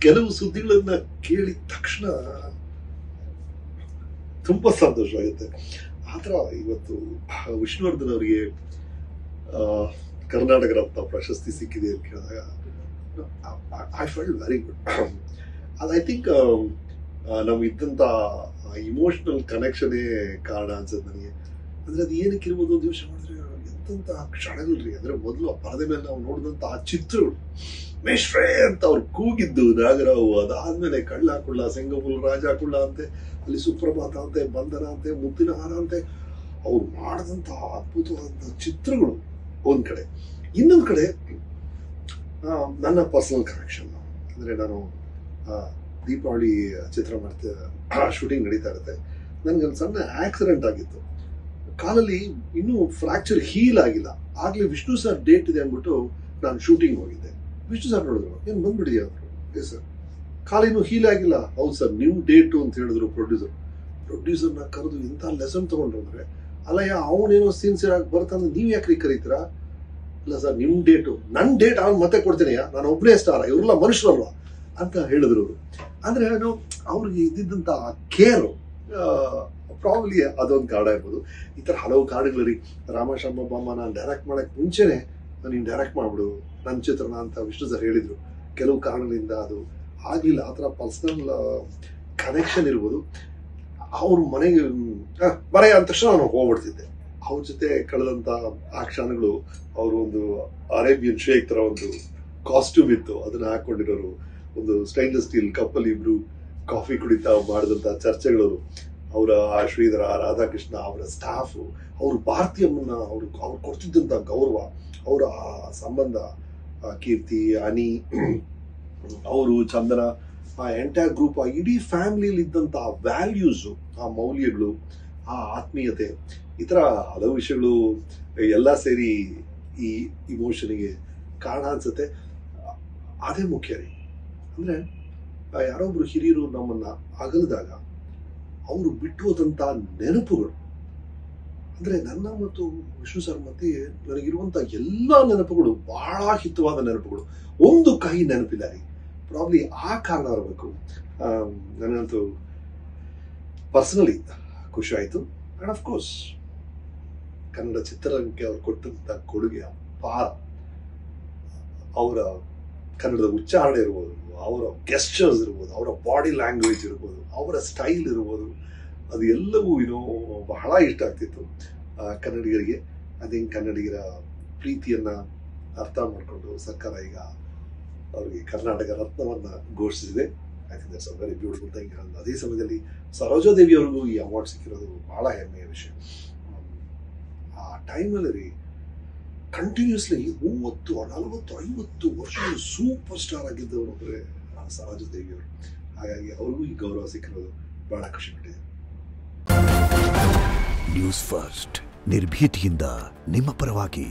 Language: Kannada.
ಕೆಲವು ಸುದ್ದಿಗಳನ್ನ ಕೇಳಿದ ತಕ್ಷಣ ತುಂಬಾ ಸಂತೋಷ ಆಗುತ್ತೆ. ಆತರ ಇವತ್ತು ವಿಷ್ಣುವರ್ಧನ್ ಅವರಿಗೆ ಕರ್ನಾಟಕ ರತ್ನ ಪ್ರಶಸ್ತಿ ಸಿಕ್ಕಿದೆ ಅಂತ ಕೇಳಿದಾಗ ಐ ಫೆಲ್ಟ್ ವೆರಿ ಗುಡ್. ಅದು ಐ ಥಿಂಕ್ ನಮ್ಗಿದ್ದಂತ ಇಮೋಷನಲ್ ಕನೆಕ್ಷನೇ ಕಾರಣ ಅನ್ಸುತ್ತೆ ನನಗೆ. ಅಂದ್ರೆ ಅದು ಏನಕ್ಕೆ ಇರ್ಬೋದು ಒಂದು ಯೋಚನೆ ಮಾಡಿದ್ರೆ ಎಂತ ಕ್ಷಣಗಳ್ರಿ. ಅಂದ್ರೆ ಮೊದಲು ಆ ಪರದೆ ಮೇಲೆ ನಾವು ನೋಡಿದಂತ ಆ ಚಿತ್ರಗಳು, ಮೇಷ್ಟ್ರೇ ಅಂತ ಅವ್ರು ಕೂಗಿದ್ದು ನಾಗರಾವು, ಅದಾದ್ಮೇಲೆ ಕಳ್ಳ ಕುಳ್ಳ, ಸೆಂಗಮೂಲ್ ರಾಜ ಕುಳ್ಳ ಅಂತೆ, ಅಲ್ಲಿ ಸುಪ್ರಭಾತ ಅಂತೆ, ಬಂಧನ ಅಂತೆ, ಮುತ್ತಿನ ಹಾರ ಅಂತೆ, ಅವ್ರು ಮಾಡಿದಂತ ಅದ್ಭುತವಾದಂತ ಚಿತ್ರಗಳು ಒಂದ್ ಕಡೆ. ಇನ್ನೊಂದ್ ಕಡೆ ನನ್ನ ಪರ್ಸನಲ್ ಕನೆಕ್ಷನ್. ಅಂದ್ರೆ ನಾನು ದೀಪಾವಳಿ ಚಿತ್ರ ಶೂಟಿಂಗ್ ನಡೀತಾ ಇರುತ್ತೆ. ನನ್ಗೊಂದು ಸಣ್ಣ ಆಕ್ಸಿಡೆಂಟ್ ಆಗಿತ್ತು, ಕಾಲಲ್ಲಿ ಇನ್ನೂ ಫ್ರಾಕ್ಚರ್ ಹೀಲ್ ಆಗಿಲ್ಲ. ಆಗ್ಲೇ ವಿಷ್ಣು ಸರ್ ಡೇಟ್ ಇದೆ ಅಂದ್ಬಿಟ್ಟು ನಾನು ಶೂಟಿಂಗ್ ಹೋಗಿದ್ದೆ. ವಿಷ್ಣು ಸರ್ ನೋಡಿದ್ರು, ಏನ್ ಬಂದ್ಬಿಡಿದ್ಯಾ ಅಂದ್ರು. Yes sir. ಕಾಲಿನೂ ಹೀಲ್ ಆಗಿಲ್ಲ. ಹೌದು ಸರ್, ನಿಮ್ ಡೇಟು ಅಂತ ಹೇಳಿದ್ರು ಪ್ರೊಡ್ಯೂಸರ್ನ ಕರೆದು ಇಂಥ ಲೆಸನ್ ತಗೊಂಡ್ರು. ಅಂದ್ರೆ ಅಲ್ಲಯ್ಯ, ಅವನೇನೋ ಸಿನ್ಸಿಯರ್ ಆಗಿ ಬರ್ತಾನೆ, ನೀವ್ ಯಾಕ್ರಿ ಕರೀತೀರಾ? ಇಲ್ಲ ಸರ್, ನಿಮ್ ಡೇಟು, ನನ್ ಡೇಟ್ ಅವ್ನು ಮತ್ತೆ ಕೊಡ್ತೀನಿ, ನಾನು ಒಬ್ಬನೇ ಸ್ಟಾರ, ಇವ್ರೆಲ್ಲ ಮನುಷ್ಯರಲ್ವಾ ಅಂತ ಹೇಳಿದ್ರು ಅವರು. ಅಂದ್ರೆ ಅವ್ರಿಗೆ ಇದ್ದಿದ್ದಂತ ಕೇರು ಪ್ರಾಬ್ಲಿ ಅದೊಂದು ಕಾರಣ ಇರ್ಬೋದು. ಈ ತರ ಹಲವು ಕಾರಣಗಳಿರಿ. ರಾಮಶರ್ಮ ಬಾಮ್ಮ ನಾನು ಡೈರೆಕ್ಟ್ ಮಾಡಕ್ ಮುಂಚೆನೆ ನೀನು ಡೈರೆಕ್ಟ್ ಮಾಡ್ಬಿಡು ನನ್ನ ಚಿತ್ರನ ಅಂತ ವಿಷ್ಣು ಸರ್ ಹೇಳಿದ್ರು. ಕೆಲವು ಕಾರಣಗಳಿಂದ ಅದು ಆಗ್ಲಿಲ್ಲ. ಆ ಥರ ಪರ್ಸನಲ್ ಕನೆಕ್ಷನ್ ಇರ್ಬೋದು. ಅವ್ರ ಮನೆಗೆ ಬರ ಅಂದ ತಕ್ಷಣ ನಾನು ಹೋಗ್ಬಿಡ್ತಿದ್ದೆ. ಅವ್ರ ಜೊತೆ ಕಳೆದಂತ ಆ ಕ್ಷಣಗಳು, ಅವರು ಒಂದು ಅರೇಬಿಯನ್ ಶೇಕ್ ತರ ಒಂದು ಕಾಸ್ಟ್ಯೂಮ್ ಇತ್ತು, ಅದನ್ನ ಹಾಕೊಂಡಿರೋರು, ಒಂದು ಸ್ಟೈನ್ಲೆಸ್ ಸ್ಟೀಲ್ ಕಪ್ಪಲ್ಲಿ ಇಬ್ರು ಕಾಫಿ ಕುಡಿತಾ ಮಾಡಿದಂತ ಚರ್ಚೆಗಳು, ಅವರ ಶ್ರೀಧರ, ರಾಧಾಕೃಷ್ಣ, ಅವರ ಸ್ಟಾಫ್, ಅವ್ರ ಭಾರತೀಯಮ್ಮನ್ನ ಅವ್ರು ಕೊಡ್ತಿದ್ದಂತ ಗೌರವ, ಅವರ ಸಂಬಂಧ, ಕೀರ್ತಿ, ಅನಿ, ಅವರು, ಚಂದನ, ಆ ಎಂಟೈರ್ ಗ್ರೂಪ್, ಆ ಇಡೀ ಫ್ಯಾಮಿಲಿಯಲ್ಲಿ ಇದ್ದಂತ ವ್ಯಾಲ್ಯೂಸ್, ಆ ಮೌಲ್ಯಗಳು, ಆ ಆತ್ಮೀಯತೆ, ಈ ತರ ಹಲವು ವಿಷಯಗಳು ಎಲ್ಲ ಸೇರಿ ಈ ಇಮೋಷನ್ಗೆ ಕಾರಣ ಅನ್ಸುತ್ತೆ. ಅದೇ ಮುಖ್ಯ ರೀ. ಅಂದ್ರೆ ಯಾರೊಬ್ರು ಹಿರಿಯರು ನಮ್ಮನ್ನ ಅಗಲಿದಾಗ ಅವರು ಬಿಟ್ಟು ಹೋದಂತ ನೆನಪುಗಳು, ಅಂದ್ರೆ ನನ್ನ ಮತ್ತು ವಿಷ್ಣು ಸರ್ ಮತ್ತೆ ನನಗಿರುವಂತ ಎಲ್ಲಾ ನೆನಪುಗಳು ಬಹಳ ಹಿತವಾದ ನೆನಪುಗಳು. ಒಂದು ಕೈ ನೆನಪಿಲ್ಲ ರೀ. ಪ್ರಾಬ್ಲಿ ಆ ಕಾರಣ ಇರಬೇಕು. ನನಗಂತೂ ಪರ್ಸನಲಿ ಖುಷಿ ಆಯ್ತು. ಅಂಡ್ ಆಫ್ ಕೋರ್ಸ್ ಕನ್ನಡ ಚಿತ್ರರಂಗಕ್ಕೆ ಅವ್ರು ಕೊಟ್ಟಂತ ಕೊಡುಗೆ ಅಪಾರ. ಅವರ ಕನ್ನಡದ ಉಚ್ಚಾರಣೆ ಇರ್ಬೋದು, ಅವರ ಗೆಸ್ಚರ್ಸ್ ಇರ್ಬೋದು, ಅವರ ಬಾಡಿ ಲ್ಯಾಂಗ್ವೇಜ್ ಇರ್ಬೋದು, ಅವರ ಸ್ಟೈಲ್ ಇರ್ಬೋದು, ಅದು ಎಲ್ಲವೂ ಬಹಳ ಇಷ್ಟ ಆಗ್ತಿತ್ತು ಕನ್ನಡಿಗರಿಗೆ. ಅದೇ ಕನ್ನಡಿಗರ ಪ್ರೀತಿಯನ್ನ ಅರ್ಥ ಮಾಡಿಕೊಂಡು ಸರ್ಕಾರ ಈಗ ಅವರಿಗೆ ಕರ್ನಾಟಕ ರತ್ನವನ್ನ ಘೋಷಿಸಿದೆ. I think that's a very beautiful thing. ಅದೇ ಸಮಯದಲ್ಲಿ ಸರೋಜಾದೇವಿ ಅವ್ರಿಗೂ ಈ ಅವಾರ್ಡ್ ಸಿಕ್ಕಿರೋದು ಬಹಳ ಹೆಮ್ಮೆಯ ವಿಷಯ. ಆ ಟೈಮಲ್ಲಿ ರೀ ಕಂಟಿನ್ಯೂಸ್ಲಿ 30, 40, 50 ವರ್ಷಗಳು ಸೂಪರ್ ಸ್ಟಾರ್ ಆಗಿದ್ದವರು ಒಬ್ಬರೇ ಸರೋಜಾದೇವಿ ಅವರು. ಹಾಗಾಗಿ ಅವ್ರಿಗೂ ಈ ಗೌರವ ಸಿಕ್ಕಿರೋದು ಬಹಳ ಖುಷಿ ಪಟ್ಟಿದೆ. ನ್ಯೂಸ್ ಫಸ್ಟ್, ನಿರ್ಭೀತಿಯಿಂದ ನಿಮ್ಮ ಪರವಾಗಿ.